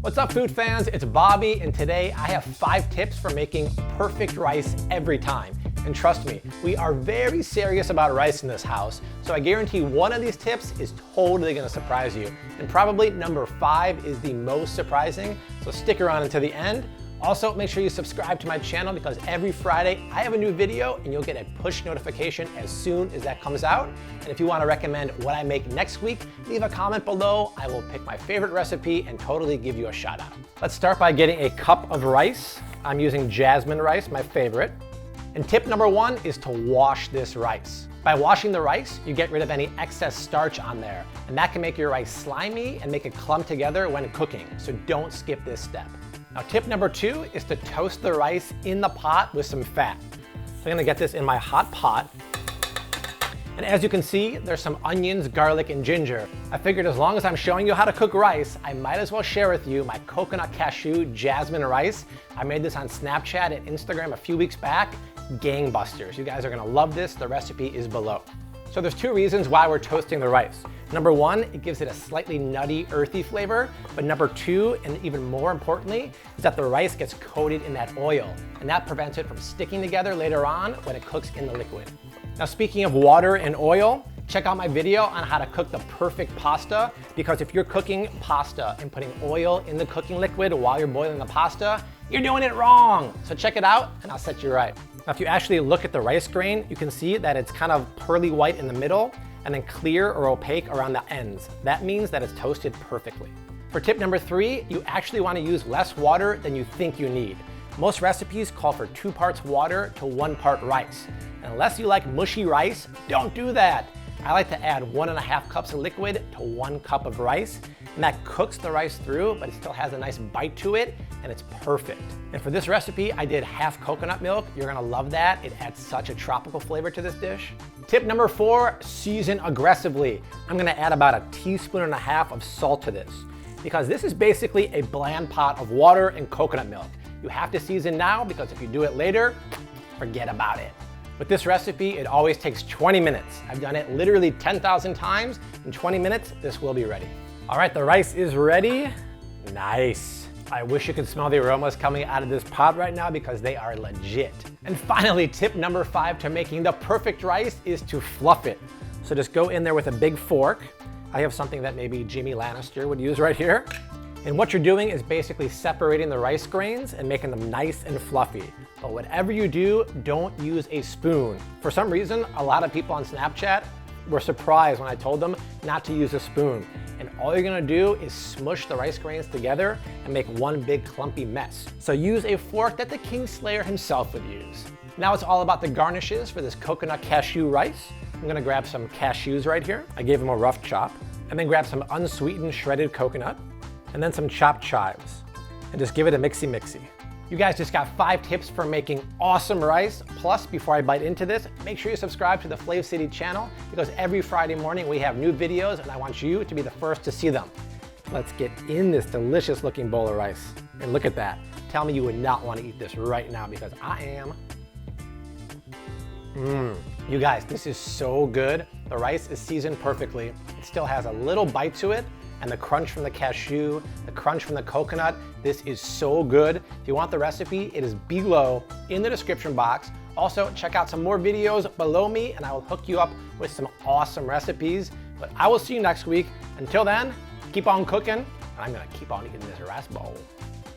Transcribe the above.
What's up, food fans? It's Bobby, and today I have 5 tips for making perfect rice every time. And trust me, we are very serious about rice in this house, so I guarantee one of these tips is totally gonna surprise you. And probably number 5 is the most surprising, so stick around until the end. Also, make sure you subscribe to my channel because every Friday I have a new video and you'll get a push notification as soon as that comes out. And if you want to recommend what I make next week, leave a comment below. I will pick my favorite recipe and totally give you a shout out. Let's start by getting a cup of rice. I'm using jasmine rice, my favorite. And tip number 1 is to wash this rice. By washing the rice, you get rid of any excess starch on there, and that can make your rice slimy and make it clump together when cooking, so don't skip this step. Now, tip number 2 is to toast the rice in the pot with some fat. So I'm gonna get this in my hot pot. And as you can see, there's some onions, garlic, and ginger. I figured as long as I'm showing you how to cook rice, I might as well share with you my coconut cashew jasmine rice. I made this on Snapchat and Instagram a few weeks back. Gangbusters. You guys are gonna love this. The recipe is below. So there's 2 reasons why we're toasting the rice. Number 1, it gives it a slightly nutty, earthy flavor. But number 2, and even more importantly, is that the rice gets coated in that oil, and that prevents it from sticking together later on when it cooks in the liquid. Now, speaking of water and oil, check out my video on how to cook the perfect pasta, because if you're cooking pasta and putting oil in the cooking liquid while you're boiling the pasta, you're doing it wrong. So check it out and I'll set you right. Now, if you actually look at the rice grain, you can see that it's kind of pearly white in the middle and then clear or opaque around the ends. That means that it's toasted perfectly. For tip number 3, you actually want to use less water than you think you need. Most recipes call for 2 parts water to 1 part rice. And unless you like mushy rice, don't do that. I like to add 1.5 cups of liquid to 1 cup of rice, and that cooks the rice through, but it still has a nice bite to it, and it's perfect. And for this recipe, I did half coconut milk. You're gonna love that. It adds such a tropical flavor to this dish. Tip number 4, season aggressively. I'm gonna add about 1.5 teaspoons of salt to this, because this is basically a bland pot of water and coconut milk. You have to season now, because if you do it later, forget about it. With this recipe, it always takes 20 minutes. I've done it literally 10,000 times. In 20 minutes, this will be ready. All right, the rice is ready. Nice. I wish you could smell the aromas coming out of this pot right now because they are legit. And finally, tip number 5 to making the perfect rice is to fluff it. So just go in there with a big fork. I have something that maybe Jamie Lannister would use right here. And what you're doing is basically separating the rice grains and making them nice and fluffy. But whatever you do, don't use a spoon. For some reason, a lot of people on Snapchat were surprised when I told them not to use a spoon. And all you're gonna do is smush the rice grains together and make one big clumpy mess. So use a fork that the King Slayer himself would use. Now it's all about the garnishes for this coconut cashew rice. I'm gonna grab some cashews right here. I gave them a rough chop. And then grab some unsweetened shredded coconut. And then some chopped chives, and just give it a mixy-mixy. You guys just got 5 tips for making awesome rice. Plus, before I bite into this, make sure you subscribe to the Flav City channel because every Friday morning we have new videos and I want you to be the first to see them. Let's get in this delicious looking bowl of rice. And look at that. Tell me you would not want to eat this right now because I am. You guys, this is so good. The rice is seasoned perfectly. It still has a little bite to it. And the crunch from the cashew, the crunch from the coconut. This is so good. If you want the recipe, it is below in the description box. Also, check out some more videos below me and I will hook you up with some awesome recipes. But I will see you next week. Until then, keep on cooking and I'm gonna keep on eating this rice bowl.